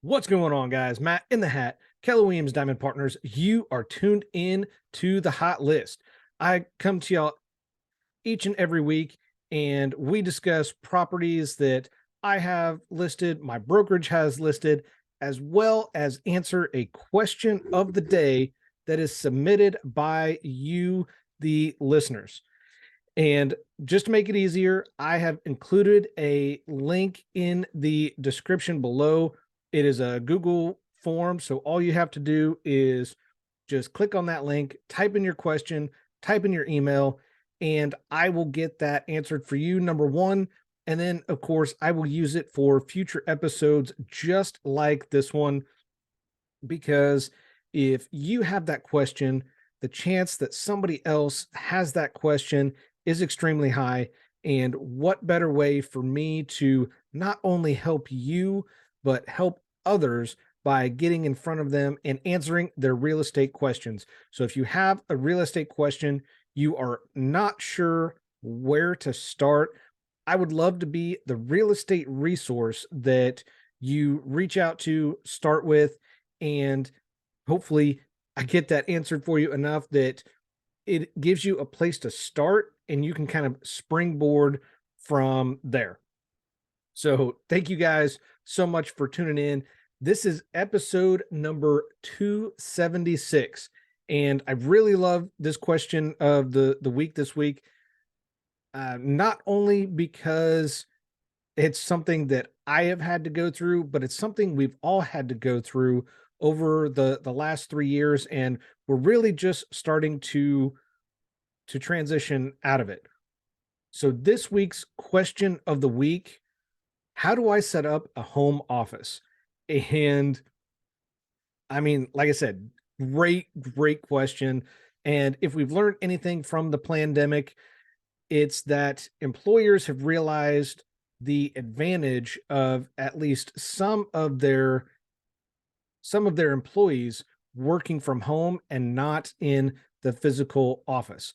What's going on, guys? Matt in the hat, Keller Williams Diamond Partners. You are tuned in to the hot list. I come to y'all each and every week, and we discuss properties that I have listed, my brokerage has listed, as well as answer a question of the day that is submitted by you, the listeners. And just to make it easier, I have included a link in the description below. It is a Google form. So all you have to do is just click on that link, type in your question, type in your email, and I will get that answered for you, number one. And then, of course, I will use it for future episodes just like this one, because if you have that question, the chance that somebody else has that question is extremely high. And what better way for me to not only help you, but help others by getting in front of them and answering their real estate questions. So if you have a real estate question, you are not sure where to start, I would love to be the real estate resource that you reach out to, start with, and hopefully I get that answered for you enough that it gives you a place to start and you can kind of springboard from there. So thank you guys so much for tuning in. This is episode number 276. And I really love this question of the week this week. Not only because it's something that I have had to go through, but it's something we've all had to go through over the last 3 years, and we're really just starting to transition out of it. So this week's question of the week: how do I set up a home office? And I mean, like I said, great question. And if we've learned anything from the pandemic, it's that employers have realized the advantage of at least some of their employees working from home and not in the physical office.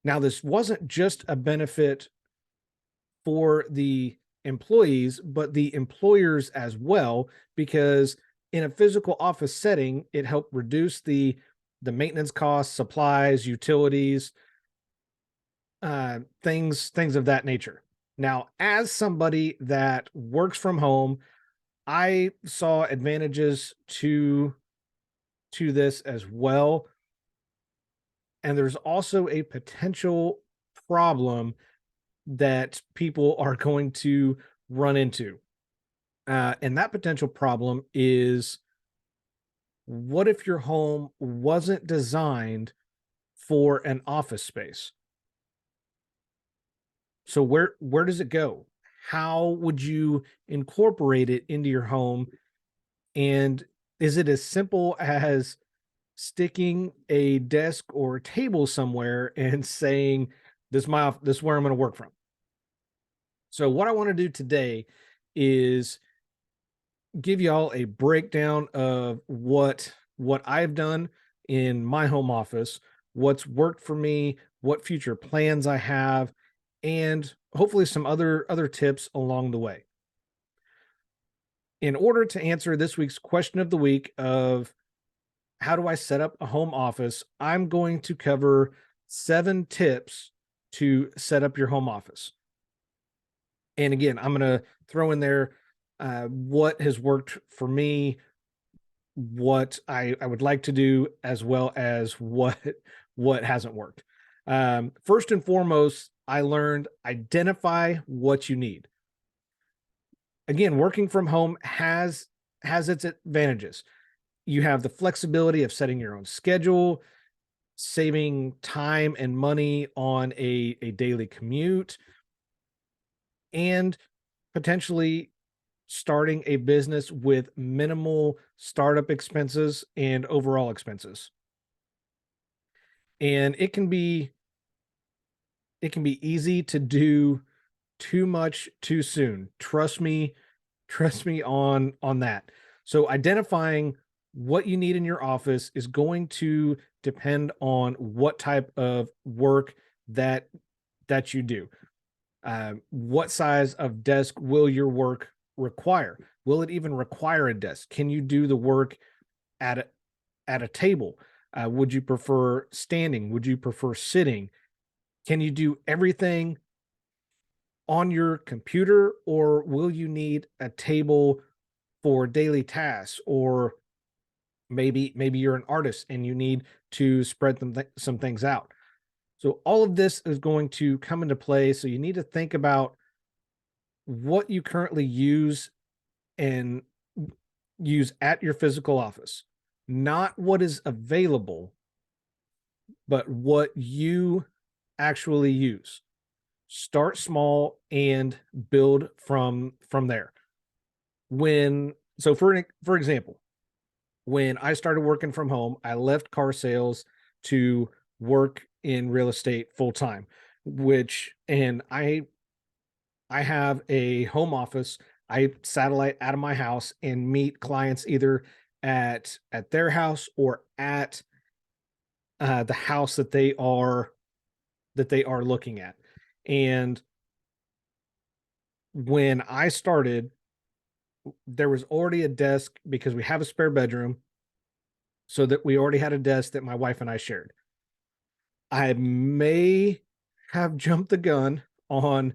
Now, this wasn't just a benefit for the employees, but the employers as well, because in a physical office setting, it helped reduce the maintenance costs, supplies, utilities, things of that nature. Now, as somebody that works from home, I saw advantages to this as well. And there's also a potential problem that people are going to run into. And that potential problem is, what if your home wasn't designed for an office space? So where does it go? How would you incorporate it into your home? And is it as simple as sticking a desk or a table somewhere and saying, this is where I'm going to work from? So what I want to do today is give y'all a breakdown of what I've done in my home office, what's worked for me, what future plans I have, and hopefully some other tips along the way. In order to answer this week's question of the week of how do I set up a home office, I'm going to cover 7 tips to set up your home office. And again, I'm going to throw in there what has worked for me, what I would like to do, as well as what hasn't worked. First and foremost, I learned identify what you need. Again, working from home has its advantages. You have the flexibility of setting your own schedule, saving time and money on a daily commute, and potentially starting a business with minimal startup expenses and overall expenses. And it can be easy to do too much too soon. Trust me on that. So identifying what you need in your office is going to depend on what type of work that you do. What size of desk will your work require? Will it even require a desk? Can you do the work at a table? Would you prefer standing? Would you prefer sitting? Can you do everything on your computer, or will you need a table for daily tasks? Or maybe you're an artist and you need to spread some things out. So all of this is going to come into play. So you need to think about what you currently and use at your physical office, not what is available, but what you actually use. Start small and build from there. When so for example, when I started working from home, I left car sales to work in real estate full time, which and I have a home office. I satellite out of my house and meet clients either at their house or at the house that they are looking at. And when I started, there was already a desk because we have a spare bedroom, so that we already had a desk that my wife and I shared. I may have jumped the gun on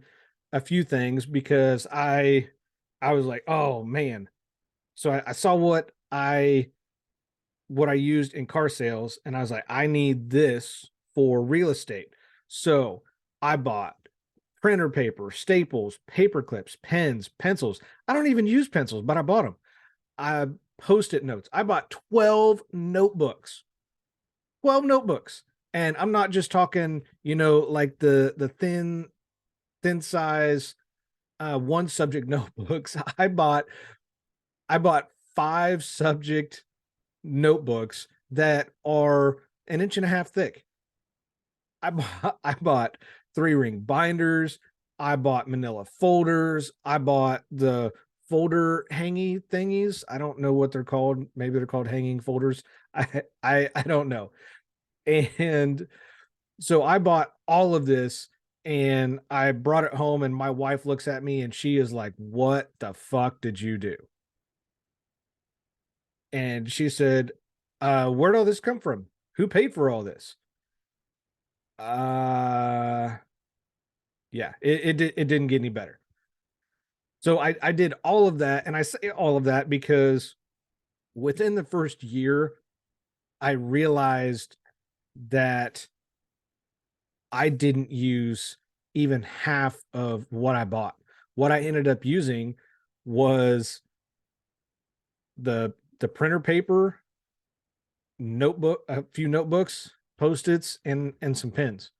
a few things because I was like, oh man. So I saw what I used in car sales, and I was like, I need this for real estate. So I bought printer paper, staples, paper clips, pens, pencils. I don't even use pencils, but I bought them. I post-it notes. I bought 12 notebooks. 12 notebooks. And I'm not just talking, like the thin size one subject notebooks. I bought 5 subject notebooks that are an inch and a half thick. I bought 3-ring binders. I bought manila folders. I bought the folder hangy thingies. I don't know what they're called. Maybe they're called hanging folders. I don't know. And so I bought all of this and I brought it home, and my wife looks at me and she is like, "What the fuck did you do?" And she said, "Where'd all this come from? Who paid for all this?" Uh, yeah, it didn't get any better. So I did all of that, and I say all of that because within the first year, I realized that I didn't use even half of what I bought. What I ended up using was the printer paper, a few notebooks, post-its, and some pens.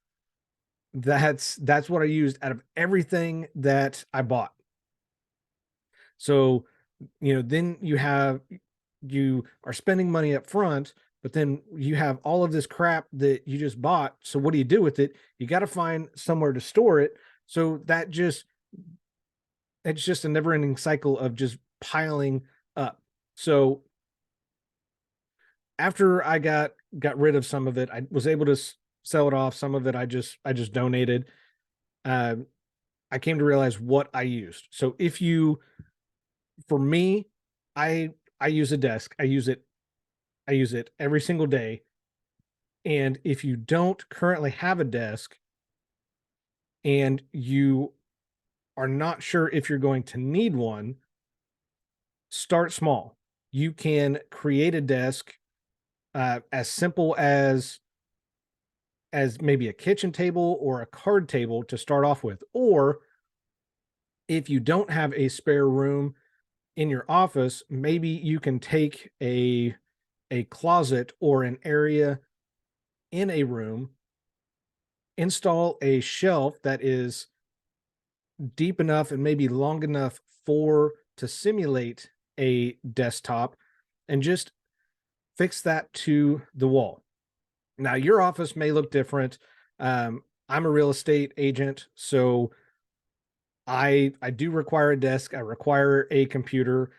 That's what I used out of everything that I bought. So, then you are spending money up front, but then you have all of this crap that you just bought. So what do you do with it? You got to find somewhere to store it. So it's just a never-ending cycle of just piling up. So after I got rid of some of it, I was able to sell it off. Some of it I just donated. Uh, I came to realize what I used. So for me, I use a desk. I use it every single day. And if you don't currently have a desk and you are not sure if you're going to need one, start small. You can create a desk as simple as maybe a kitchen table or a card table to start off with. Or if you don't have a spare room in your office, maybe you can take a closet or an area in a room, install a shelf that is deep enough and maybe long enough for to simulate a desktop, and just fix that to the wall. Now, your office may look different. I'm a real estate agent, so I do require a desk. I require a computer.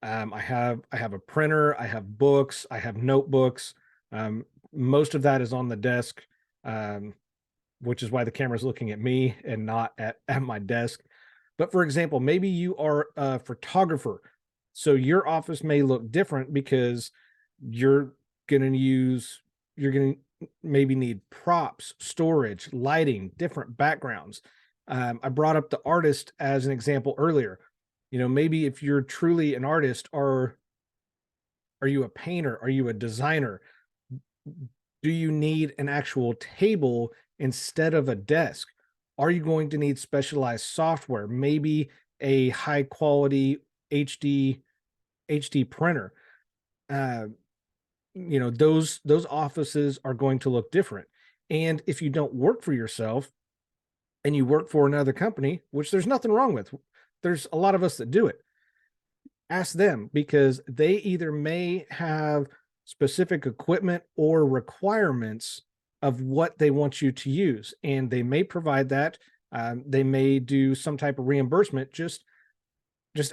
I have a printer. I have books. I have notebooks. Most of that is on the desk, which is why the camera's looking at me and not at my desk. But for example, maybe you are a photographer. So your office may look different because you're going to use, you're going to maybe need props, storage, lighting, different backgrounds. I brought up the artist as an example earlier. Maybe if you're truly an artist, are you a painter? Are you a designer? Do you need an actual table instead of a desk? Are you going to need specialized software? Maybe a high quality HD HD printer. Uh, those offices are going to look different. And if you don't work for yourself and you work for another company, which there's nothing wrong with, there's a lot of us that do it. Ask them because they either may have specific equipment or requirements of what they want you to use, and they may provide that. They may do some type of reimbursement. Just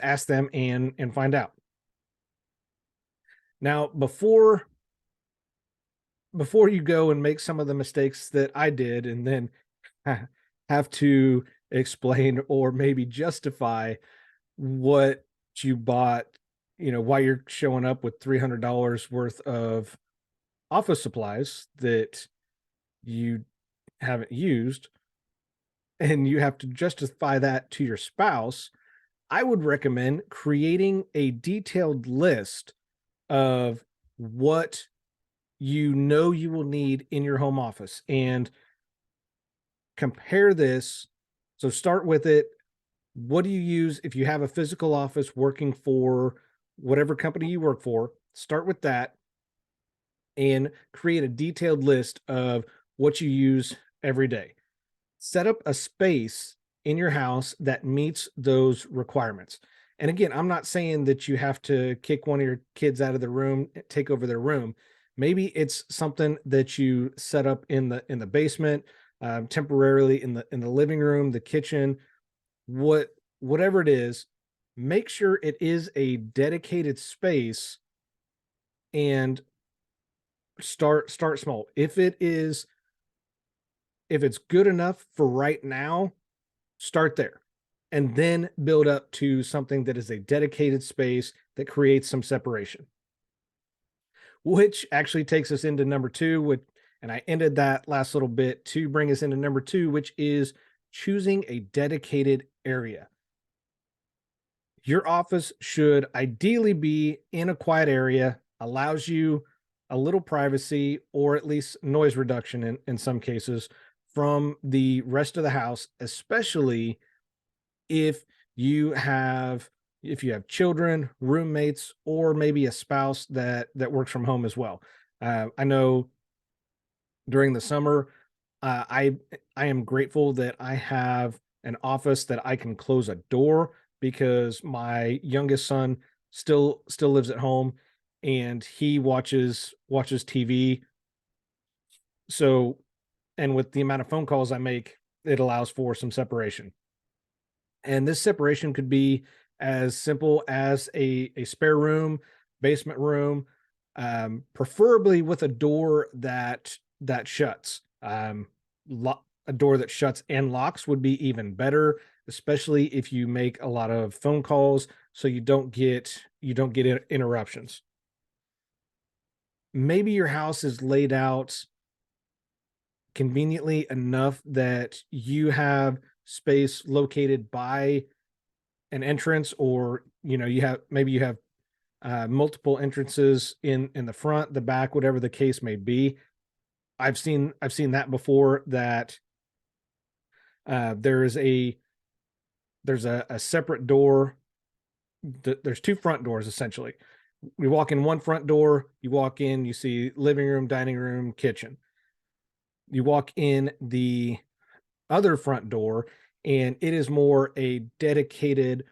ask them and find out. Now, before you go and make some of the mistakes that I did, and then have to explain or maybe justify what you bought, why you're showing up with $300 worth of office supplies that you haven't used, and you have to justify that to your spouse. I would recommend creating a detailed list of what you will need in your home office and compare this. So start with it. What do you use if you have a physical office working for whatever company you work for? Start with that and create a detailed list of what you use every day. Set up a space in your house that meets those requirements. And again, I'm not saying that you have to kick one of your kids out of the room, take over their room. Maybe it's something that you set up in the basement, temporarily in the living room, the kitchen, whatever it is. Make sure it is a dedicated space and start small. If it's good enough for right now, start there and then build up to something that is a dedicated space that creates some separation. Which actually takes us into number two, and I ended that last little bit to bring us into number two, which is choosing a dedicated area. Your office should ideally be in a quiet area, allows you a little privacy or at least noise reduction in some cases from the rest of the house, especially if you have children, roommates, or maybe a spouse that works from home as well. I know during the summer, I am grateful that I have an office that I can close a door because my youngest son still lives at home and he watches TV. So, and with the amount of phone calls I make, it allows for some separation. And this separation could be as simple as a spare room, basement room, preferably with a door that shuts. A door that shuts and locks would be even better, especially if you make a lot of phone calls, so you don't get interruptions. Maybe your house is laid out conveniently enough that you have space located by an entrance, or you have multiple entrances in the front, the back, whatever the case may be. I've seen that before, that uh, there is a there's a separate door. There's two front doors essentially. We walk in one front door, you walk in, you see living room, dining room, kitchen. You walk in the other front door, and it is more a dedicated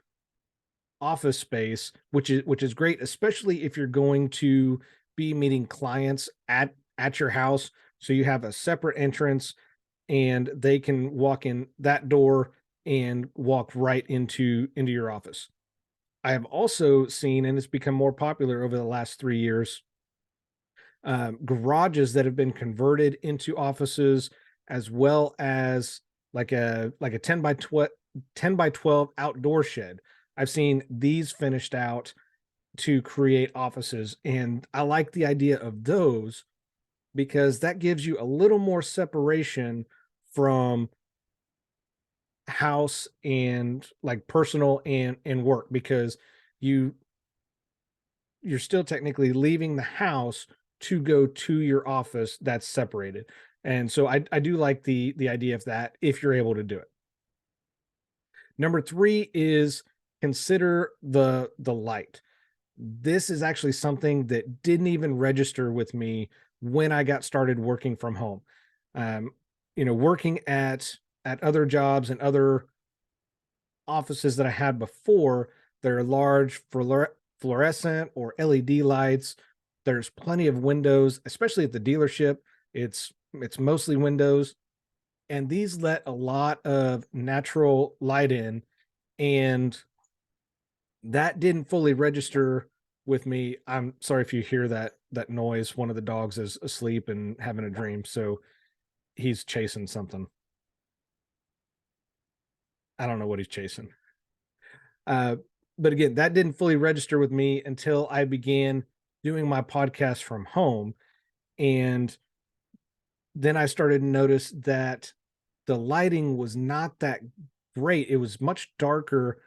office space, which is great, especially if you're going to be meeting clients at your house. So you have a separate entrance, and they can walk in that door and walk right into your office. I have also seen, and it's become more popular over the last 3 years, garages that have been converted into offices, as well as like a 10 by 10 by 12 outdoor shed. I've seen these finished out to create offices, and I like the idea of those because that gives you a little more separation from house and like personal and work, because you you're still technically leaving the house to go to your office that's separated. And so I do like the idea of that if you're able to do it. Number 3 is consider the light. This is actually something that didn't even register with me when I got started working from home. Um, working at other jobs and other offices that I had before, there are large fluorescent or LED lights. There's plenty of windows, especially at the dealership. It's mostly windows, and these let a lot of natural light in, and that didn't fully register with me. I'm sorry if you hear that noise. One of the dogs is asleep and having a dream, so he's chasing something. I don't know what he's chasing. Uh, but again, that didn't fully register with me until I began doing my podcast from home. And then I started to notice that the lighting was not that great. It was much darker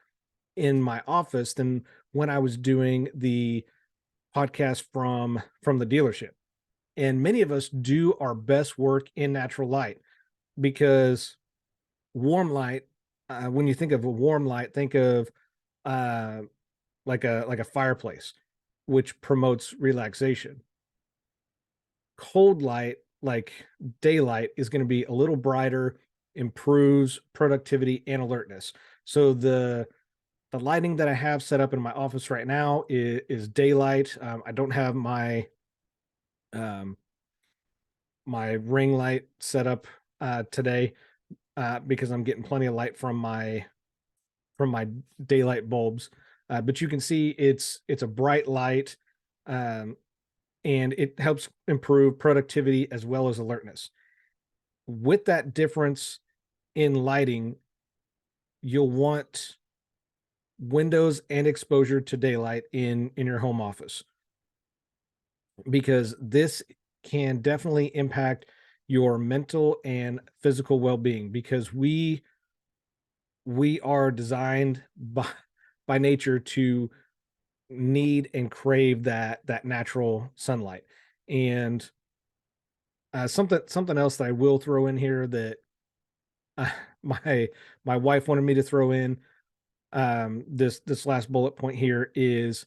in my office than when I was doing the podcast from the dealership. And many of us do our best work in natural light because warm light, when you think of a warm light, think of uh, like a fireplace, which promotes relaxation. Cold light, like daylight, is going to be a little brighter, improves productivity and alertness. So the lighting that I have set up in my office right now is daylight. I don't have um, my ring light set up today because I'm getting plenty of light from my daylight bulbs. But you can see it's a bright light, um, and it helps improve productivity as well as alertness. With that difference in lighting, you'll want windows and exposure to daylight in your home office, because this can definitely impact your mental and physical well-being, because we are designed by nature to need and crave that natural sunlight. And something else that I will throw in here that uh, my my wife wanted me to throw in, this last bullet point here, is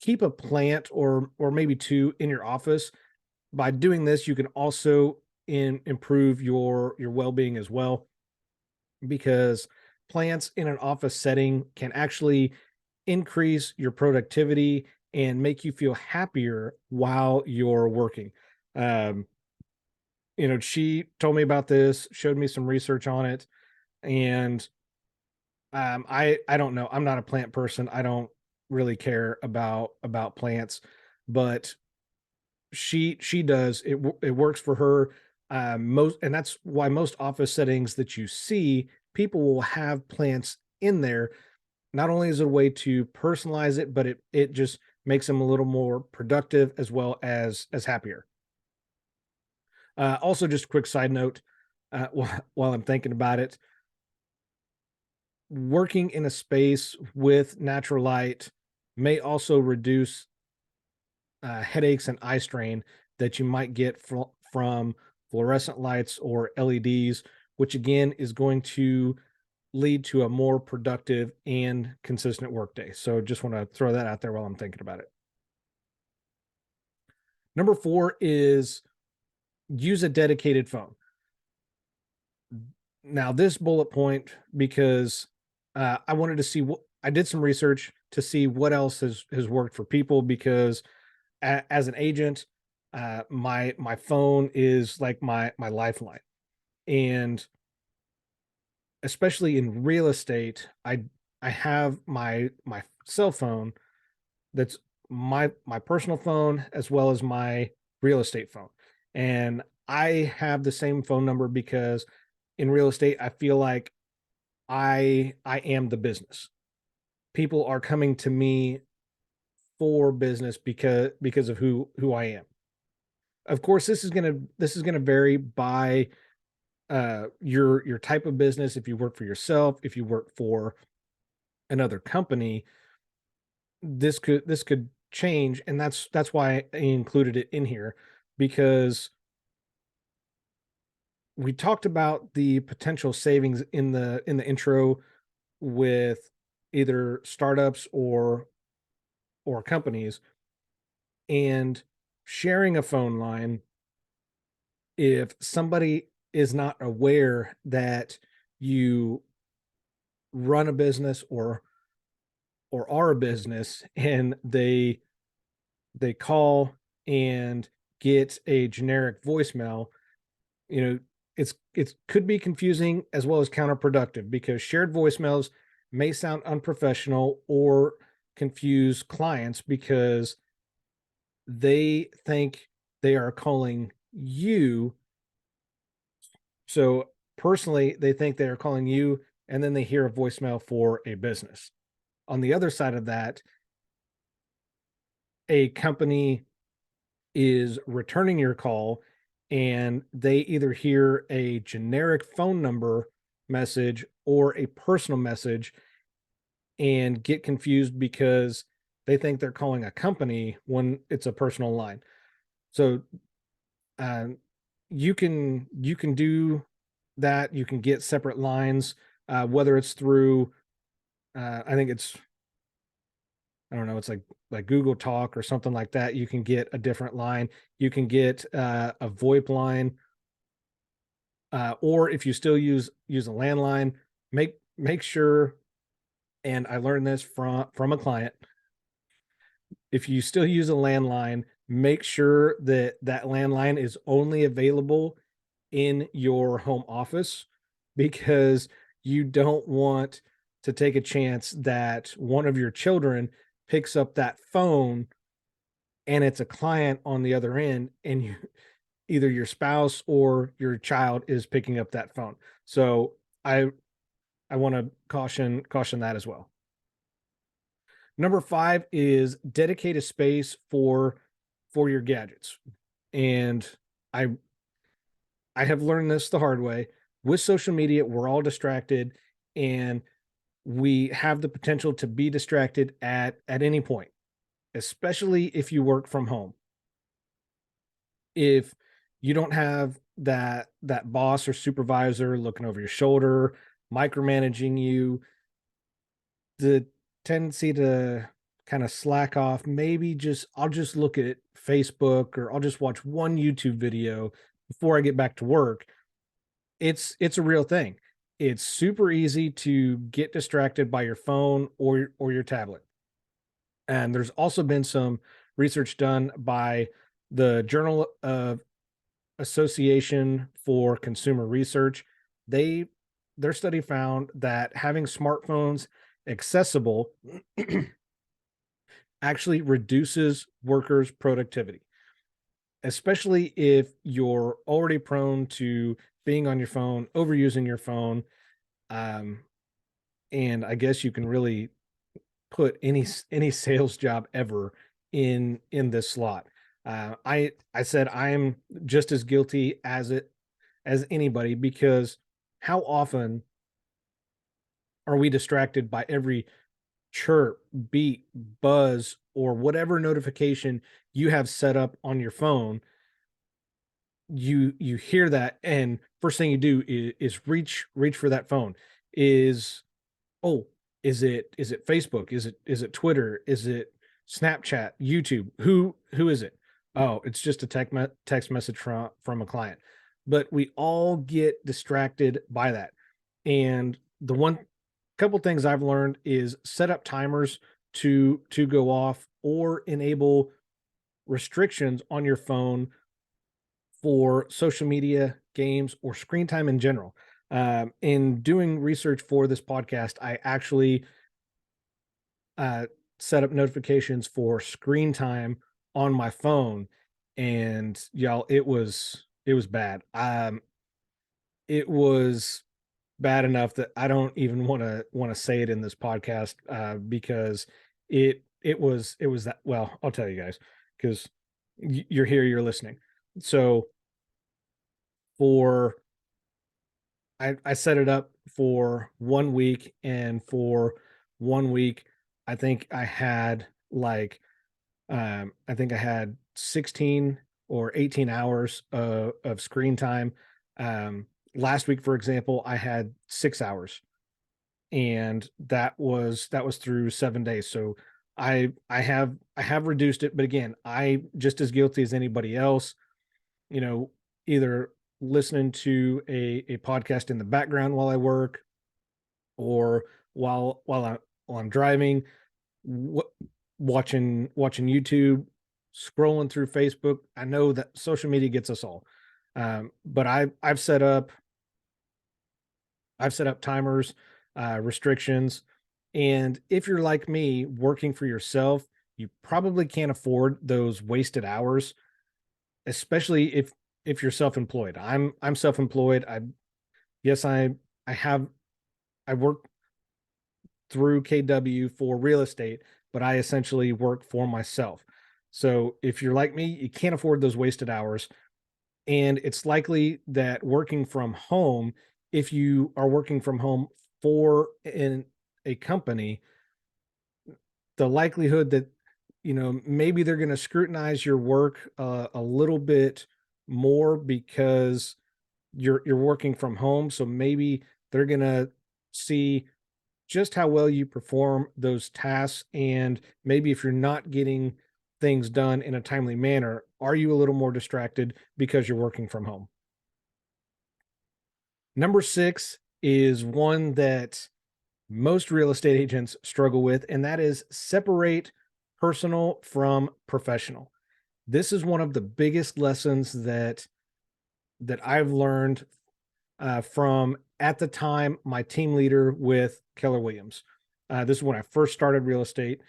keep a plant or maybe two in your office. By doing this, you can also improve your well-being as well, because plants in an office setting can actually increase your productivity and make you feel happier while you're working. Um, she told me about this, showed me some research on it, and I don't know. I'm not a plant person. I don't really care about plants, but she does. It works for her. Most, and that's why most office settings that you see, people will have plants in there. Not only is it a way to personalize it, but it just makes them a little more productive as well as happier. Also, just a quick side note, while I'm thinking about it, working in a space with natural light may also reduce headaches and eye strain that you might get from fluorescent lights or LEDs, which again is going to lead to a more productive and consistent workday. So just want to throw that out there while I'm thinking about it. Number 4 is use a dedicated phone. Now, this bullet point, because I wanted to see what I did some research to see what else has worked for people, because as an agent, my phone is like my lifeline, and especially in real estate, I have my cell phone that's my personal phone as well as my real estate phone, and I have the same phone number because in real estate, I feel like I am the business. People are coming to me for business because of who I am. Of course, this is gonna vary by your type of business. If you work for yourself, if you work for another company, this could change, and that's why I included it in here, because we talked about the potential savings in the intro with either startups or companies, and sharing a phone line. If somebody is not aware that you run a business or are a business, and they call and get a generic voicemail, you know, it could be confusing as well as counterproductive, because shared voicemails may sound unprofessional or confuse clients because they think they are calling you. So personally, they think they are calling you, and then they hear a voicemail for a business. On the other side of that, a company is returning your call, and they either hear a generic phone number message or a personal message and get confused because they think they're calling a company when it's a personal line. So um, you can do that. You can get separate lines, whether it's through I think it's, I don't know, it's like Google Talk or something like that. You can get a different line. You can get a VoIP line, or if you still use a landline, make sure. And I learned this from a client. If you still use a landline, make sure that that landline is only available in your home office, because you don't want to take a chance that one of your children picks up that phone and it's a client on the other end, and you, either your spouse or your child is picking up that phone. So I want to caution that as well. Number 5 is dedicate a space for your gadgets. And I I have learned this the hard way. With social media, we're all distracted, and we have the potential to be distracted at any point, especially if you work from home. If you don't have that boss or supervisor looking over your shoulder, micromanaging you, the tendency to kind of slack off, maybe just I'll just look at Facebook, or I'll just watch one YouTube video before I get back to work. It's a real thing. It's super easy to get distracted by your phone or your tablet. And there's also been some research done by the Journal of Association for Consumer Research. They their study found that having smartphones accessible actually reduces workers' productivity, especially if you're already prone to being on your phone, overusing your phone. Um, and I guess you can really put any sales job ever in this slot. I said I'm just as guilty as anybody, because how often are we distracted by every chirp, beep, buzz, or whatever notification you have set up on your phone? You hear that, and first thing you do is reach for that phone. Is Oh, is it Facebook? Is it Twitter? Is it Snapchat? YouTube? Who is it? Oh, it's just a text message from a client. But we all get distracted by that. And the one couple things I've learned is set up timers to go off, or enable restrictions on your phone for social media, games, or screen time in general. In doing research for this podcast, I actually uh, set up notifications for screen time on my phone, and y'all, it was bad. It was. bad enough that I don't even want to say it in this podcast, because it was that. Well, I'll tell you guys, because you're here, you're listening. So for I set it up for 1 week, and for 1 week, I think I had like I think I had 16 or 18 hours of screen time. Um, Last week, for example, I had 6 hours, and that was through 7 days. So I have reduced it, but again, I just as guilty as anybody else. You know, either listening to a podcast in the background while I work, or while I'm driving, w- watching YouTube, scrolling through Facebook. I know that social media gets us all, but I've set up timers, restrictions, and if you're like me, working for yourself, you probably can't afford those wasted hours, especially if you're self-employed. I'm self-employed. Yes, I have I work through KW for real estate, but I essentially work for myself. So if you're like me, you can't afford those wasted hours. And it's likely that working from home, if you are working from home for in a company, the likelihood that maybe they're going to scrutinize your work a little bit more because you're working from home. So maybe they're going to see just how well you perform those tasks, and maybe if you're not getting things done in a timely manner, are you a little more distracted because you're working from home? Number 6 is one that most real estate agents struggle with, and that is separate personal from professional. This is one of the biggest lessons that I've learned from, at the time, my team leader with Keller Williams. This is when I first started real estate.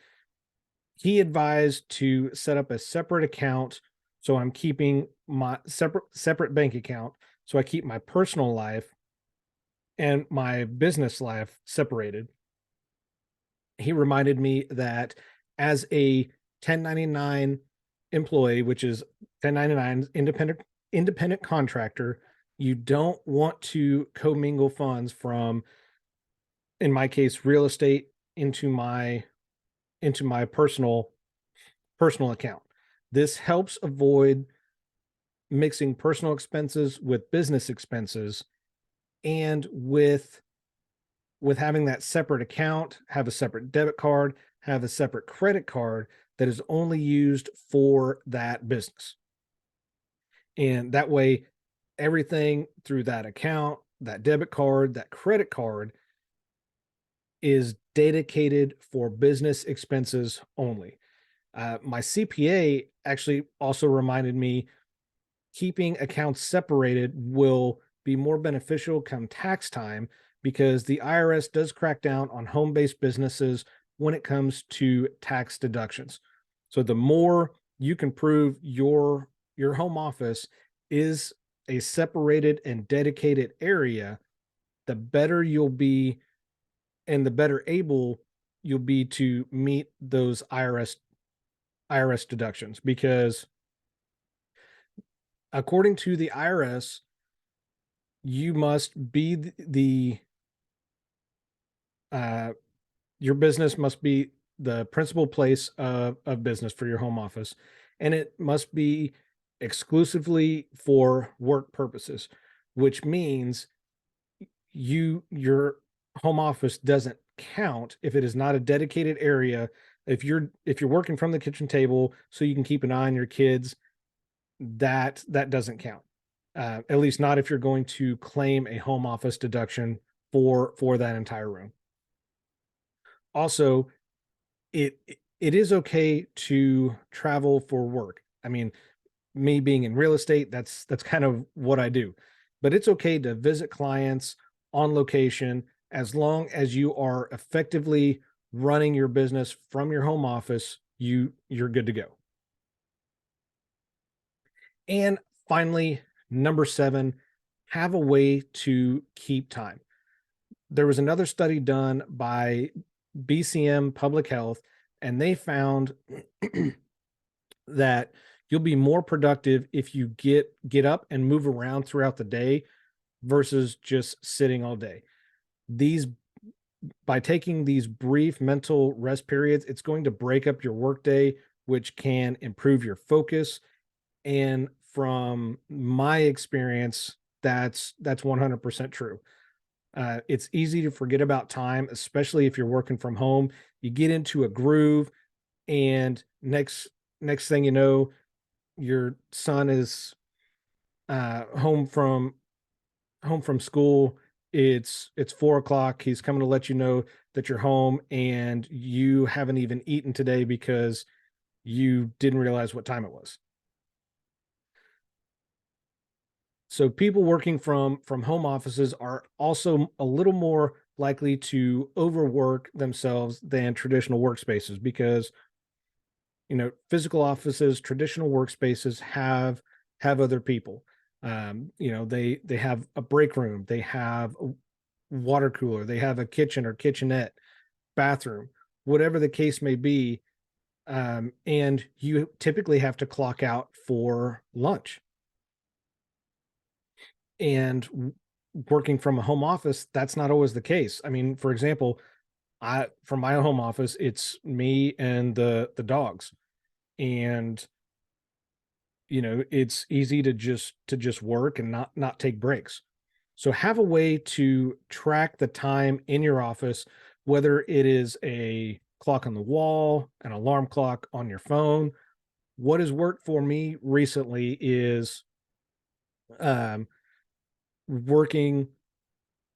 He advised to set up a separate account, so I'm keeping my separate bank account, so I keep my personal life and my business life separated. He reminded me that as a 1099 employee, which is 1099 independent contractor, you don't want to commingle funds from, in my case, real estate into my personal account. This helps avoid mixing personal expenses with business expenses, and with having that separate account, have a separate debit card, have a separate credit card that is only used for that business. And that way, everything through that account, that debit card, that credit card is dedicated for business expenses only. My CPA actually also reminded me keeping accounts separated will be more beneficial come tax time, because the IRS does crack down on home based businesses when it comes to tax deductions. So the more you can prove your home office is a separated and dedicated area, the better you'll be, and the better able you'll be to meet those IRS deductions, because according to the IRS, you must be uh, your business must be the principal place of business for your home office, and it must be exclusively for work purposes, which means your home office doesn't count if it is not a dedicated area. If you're working from the kitchen table so you can keep an eye on your kids, that doesn't count. At least not if you're going to claim a home office deduction for that entire room. Also, it is okay to travel for work. I mean, me being in real estate, that's kind of what I do. But it's okay to visit clients on location as long as you are effectively running your business from your home office. You're good to go. And finally, number 7, have a way to keep time. there was another study done by BCM Public Health, and they found that you'll be more productive if you get up and move around throughout the day versus just sitting all day. These By taking these brief mental rest periods, it's going to break up your workday, which can improve your focus. And from my experience, that's 100% true. It's easy to forget about time, especially if you're working from home. You get into a groove, and next thing you know, your son is home from school. It's 4 o'clock. He's coming to let you know that you're home, and you haven't even eaten today because you didn't realize what time it was. So people working from home offices are also a little more likely to overwork themselves than traditional workspaces, because physical offices, traditional workspaces have other people. They have a break room, they have a water cooler, they have a kitchen or kitchenette, bathroom, whatever the case may be. And you typically have to clock out for lunch. And working from a home office, that's not always the case. I mean, for example, I from my home office, it's me and the dogs. And it's easy to just work and not take breaks. So have a way to track the time in your office, whether it is a clock on the wall, an alarm clock on your phone. What has worked for me recently is um, working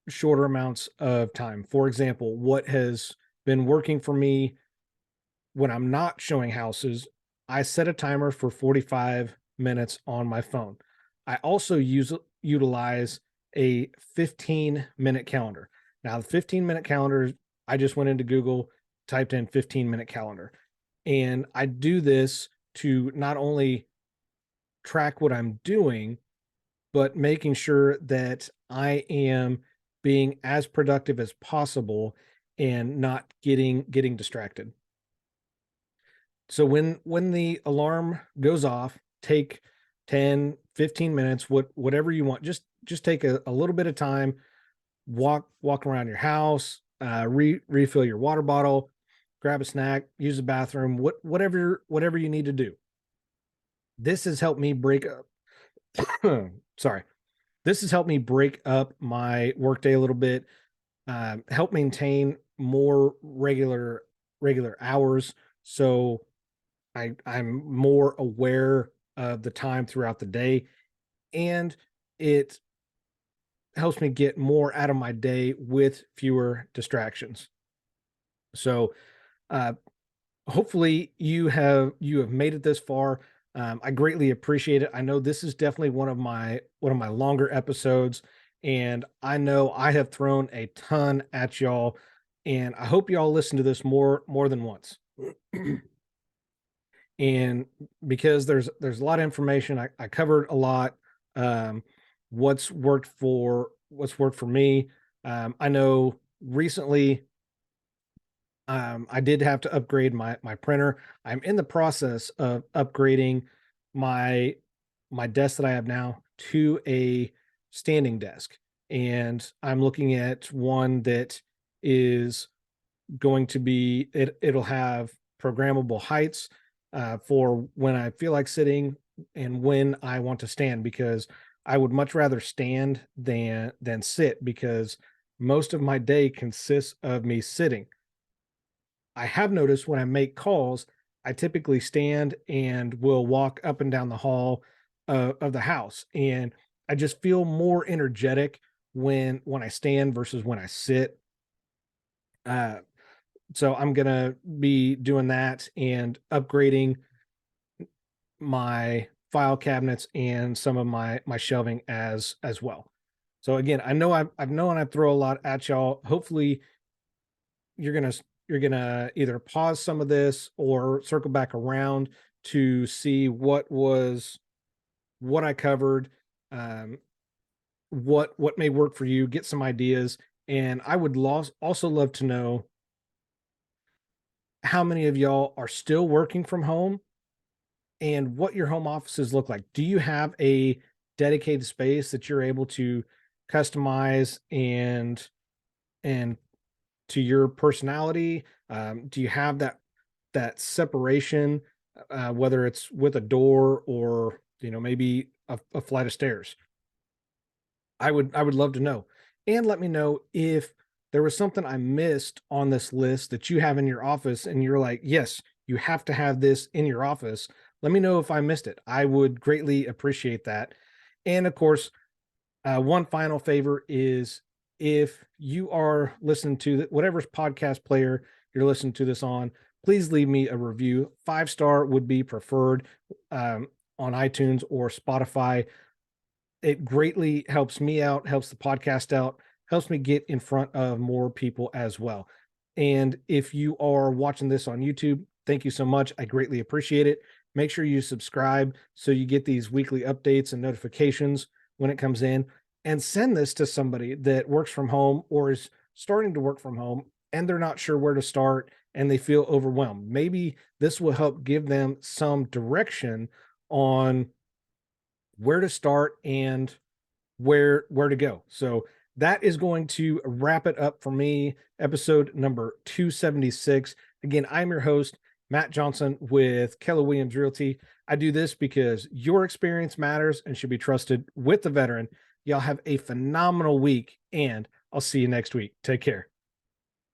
shorter amounts of time. For example, what has been working for me when I'm not showing houses, I set a timer for 45 minutes on my phone. I also utilize a 15-minute calendar. Now, the 15-minute calendar, I just went into Google, typed in 15-minute calendar. And I do this to not only track what I'm doing, but making sure that I am being as productive as possible and not getting distracted. So when the alarm goes off, take 10, 15 minutes, whatever you want. Just take a little bit of time, walk around your house, refill your water bottle, grab a snack, use the bathroom, whatever you need to do. This has helped me break up sorry. This has helped me break up my workday a little bit, help maintain more regular hours. So I'm more aware of the time throughout the day, and it helps me get more out of my day with fewer distractions. So uh, hopefully you have made it this far. I greatly appreciate it. I know this is definitely one of my longer episodes, and I know I have thrown a ton at y'all, and I hope y'all listen to this more than once. And because there's a lot of information, I covered a lot. um, what's worked for me. I know recently, I did have to upgrade my printer. I'm in the process of upgrading my my desk that I have now to a standing desk, and I'm looking at one that is going to be it'll have programmable heights for when I feel like sitting and when I want to stand, because I would much rather stand than sit, because most of my day consists of me sitting. I have noticed when I make calls, I typically stand and will walk up and down the hall of the house, and I just feel more energetic when I stand versus when I sit. Uh, so I'm gonna be doing that and upgrading my file cabinets and some of my shelving as well. So again, I know I've known I throw a lot at y'all. Hopefully you're gonna you're gonna either pause some of this or circle back around to see what I covered, um, what may work for you, get some ideas, And I would also love to know how many of y'all are still working from home and what your home offices look like. Do you have a dedicated space that you're able to customize and to your personality? Do you have that separation, whether it's with a door or maybe a flight of stairs? I would love to know. And let me know if there was something I missed on this list that you have in your office and you're like, yes, you have to have this in your office. Let me know if I missed it. I would greatly appreciate that. And of course, one final favor is if you are listening to whatever podcast player you're listening to this on, please leave me a review. 5-star would be preferred on iTunes or Spotify. It greatly helps me out, helps the podcast out, helps me get in front of more people as well. And if you are watching this on YouTube, thank you so much. I greatly appreciate it. Make sure you subscribe so you get these weekly updates and notifications when it comes in, and send this to somebody that works from home or is starting to work from home and they're not sure where to start and they feel overwhelmed. Maybe this will help give them some direction on where to start and where to go. So that is going to wrap it up for me. Episode number 276. Again, I'm your host, Matt Johnson with Keller Williams Realty. I do this because your experience matters and should be trusted with the veteran. Y'all have a phenomenal week, and I'll see you next week. Take care.